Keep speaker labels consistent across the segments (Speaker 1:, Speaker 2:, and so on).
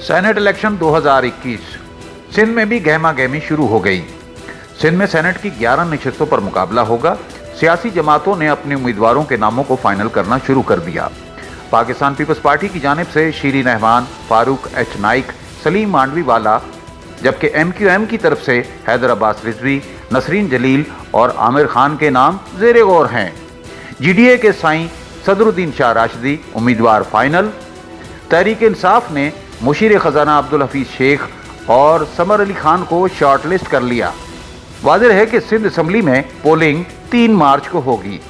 Speaker 1: Senate election 2021 Sindh में भी गहमा गहमी शुरू हो गई। सिंध में सेनेट की 11 नशिस्तों पर मुकाबला होगा। सियासी जमातों ने अपने उम्मीदवारों के नामों को फाइनल करना शुरू कर दिया। पाकिस्तान पीपल्स पार्टी की जानिब से शीरीन रहमान, फारूक एच नाइक, सलीम मांडवी वाला, जबकि MQM की तरफ से हैदर अब्बास रिजवी, नसरीन जलील और आमिर खान के नाम ज़ेरे गौर हैं। GDA के साईं सदरुद्दीन शाह राशिदी उम्मीदवार फाइनल। तहरीक इंसाफ ने मुशीर खजाना अब्दुल हफीज शेख और समर अली खान को शॉर्ट लिस्ट कर लिया। वाज़ेह है कि सिंध असम्बली में पोलिंग 3 मार्च को होगी।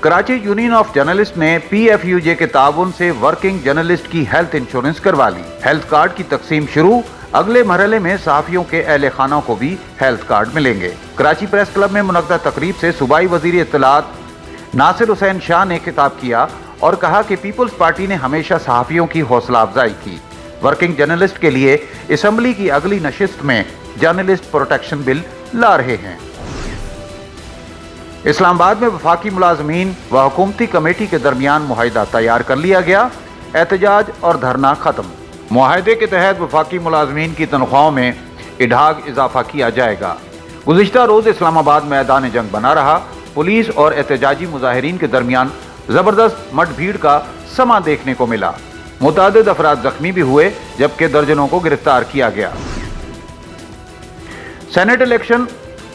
Speaker 1: कराची यूनियन ऑफ जर्नलिस्ट ने PFUJ के ताउन से वर्किंग जर्नलिस्ट की हेल्थ इंश्योरेंस करवा ली। हेल्थ कार्ड की तकसीम शुरू। अगले मरहले में सहाफियों के अहले खाना को भी हेल्थ कार्ड मिलेंगे। कराची प्रेस क्लब में मुनक्कदा तकरीब से सूबाई वजीर इत्तलात नासिर हुसैन शाह ने खिताब किया और कहा कि पीपल्स पार्टी ने हमेशा सहाफियों की हौसला अफजाई की। वर्किंग जर्नलिस्ट के लिए असम्बली की अगली नशिस्त में जर्नलिस्ट प्रोटेक्शन बिल ला रहे हैं। इस्लामाबाद में वफाकी मुलाजमीन व हुकूमती कमेटी के दरमियान मुआहिदा तैयार कर लिया गया। एहतजाज और धरना खत्म। मुआहिदे के तहत वफाकी मुलाजमीन की तनख्वाहों में इढाग इजाफा किया जाएगा। गुज़िश्ता रोज इस्लामाबाद मैदान जंग बना रहा। पुलिस और एहतजाजी मुजाहिरीन के दरमियान जबरदस्त मठभीड़ का समा देखने को मिला। मुतादिद अफराद जख्मी भी हुए, जबकि दर्जनों को गिरफ्तार किया गया। सेनेट इलेक्शन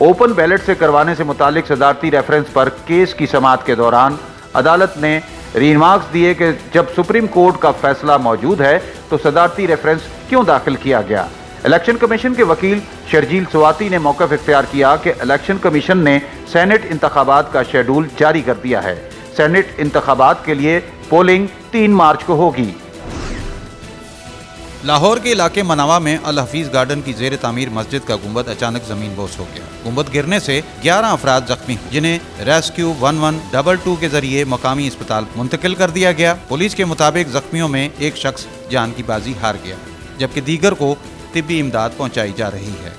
Speaker 1: ओपन बैलेट से करवाने से मुतालिक सदारती रेफरेंस पर केस की समाअत के दौरान अदालत ने रीमार्क्स दिए कि जब सुप्रीम कोर्ट का फैसला मौजूद है तो सदारती रेफरेंस क्यों दाखिल किया गया। इलेक्शन कमीशन के वकील शर्जील स्वाति ने मौक़िफ़ इख्तियार किया कि इलेक्शन कमीशन ने सेनेट इंतखाबात का शेड्यूल जारी कर दिया है। सेनेट इंतखाबात के लिए पोलिंग 3 मार्च को होगी।
Speaker 2: लाहौर के इलाके मनावा में अल हफीज गार्डन की जेर तामीर मस्जिद का गुंबद अचानक जमीन बोस हो गया। गुंबद गिरने से 11 अफराद जख्मी हुए, जिन्हें रेस्क्यू 1122 के जरिए मकामी अस्पताल मुंतकिल कर दिया गया। पुलिस के मुताबिक जख्मियों में एक शख्स जान की बाजी हार गया, जबकि दीगर को तिब्बी इमदाद पहुंचाई जा रही है।